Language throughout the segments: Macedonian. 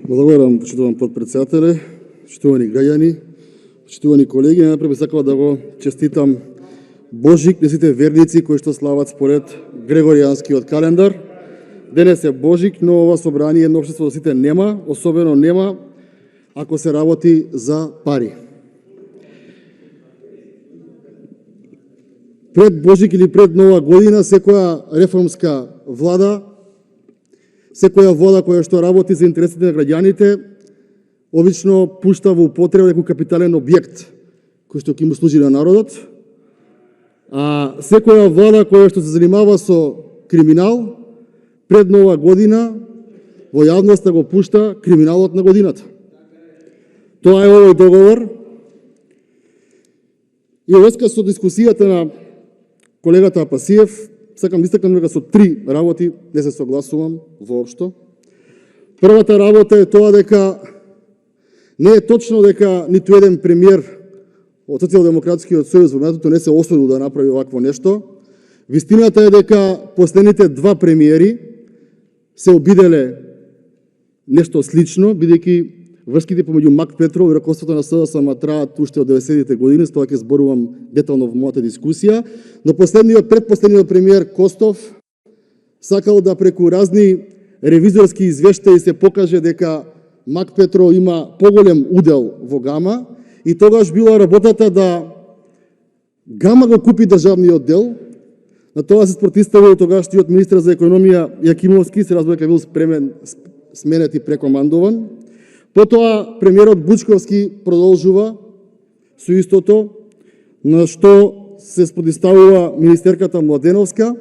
Благодарам, почитувам подпредседателе, почитувани граѓани, почитувани колеги. Најпред би сакал да го честитам Божик на сите верници кои што слават според Грегоријанскиот календар. Денес е Божик, но ова собрание на општество за сите нема, особено нема ако се работи за пари. Пред Божик или пред Нова година секоја реформска влада, секоја влада која што работи за интересите на граѓаните, обично пушта во употреба некој капитален објект кој што ќе му служи на народот. А секоја влада која што се занимава со криминал, пред Нова година во јавноста го пушта криминалот на годината. Тоа е овој договор. И врска со дискусијата на колегата Апасиев, сакам да истакнам дека со три работи не се согласувам воопшто. Првата работа е тоа дека не е точно дека ниту еден премиер од Социјалдемократскиот сојуз во минатото не се осудил да направи овакво нешто. Вистината е дека последните два премиери се обиделе нешто слично, бидејќи врските помеѓу Мак Петров и ракоството на СДСМ траат уште од 90-тите години, с тоа ќе зборувам детално во мојата дискусија, но предпоследниот премиер Костов сакал да преку разни ревизорски извештаи се покаже дека Мак Петров има поголем удел во Гама и тогаш била работата да Гама го купи државниот дел. На тоа се спротивставил тогашниот министер за економија Јакимовски, се разбира дека бил сменет и прекомандован. Потоа премиерот Бучковски продолжува со истото, на што се спротивставува министерката Младеновска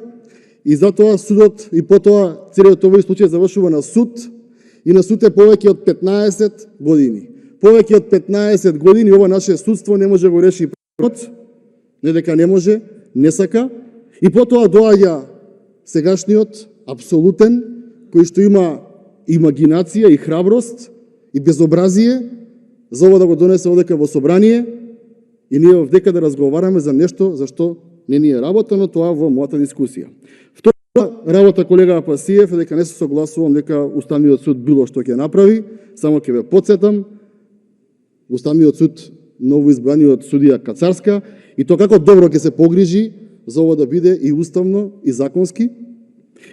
и затоа судот и потоа целиот овој случај завршува на суд и на суд е повеќе од 15 години. Повеќе од 15 години ова наше судство не може да го реши проблемот, не дека не може, не сака. И потоа доаѓа сегашниот апсолутен, кој што има имагинација и храброст и безобразие за ова да го донесе одека во собрание и ние овдека да разговараме за нешто за што не ни е работа, но тоа во мојата дискусија. Втора работа, колега Апасиев, е дека не се согласувам дека Уставниот суд било што ќе направи, само ќе ве потсетам, Уставниот суд, новоизбраниот судија Кацарска, и тоа како добро ќе се погрижи за ова да биде и уставно, и законски.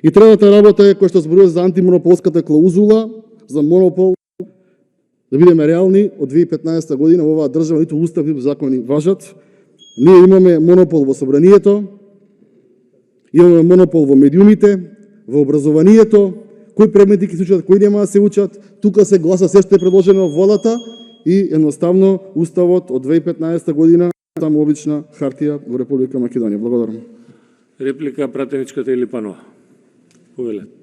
И третата работа е која што зборува за антимонополската клаузула, за монопол, да бидеме реални, од 2015 година во оваа држава ниту устав, ниту закони важат. Ние имаме монопол во собранието, имаме монопол во медиумите, во образованието, кои предмети ќе се учат, кои нема да се учат. Тука се гласа се што е предложено во владата и едноставно уставот од 2015 година таму обична хартија во Република Македонија. Благодарам. Реплика пратеничката или панова? Повелете.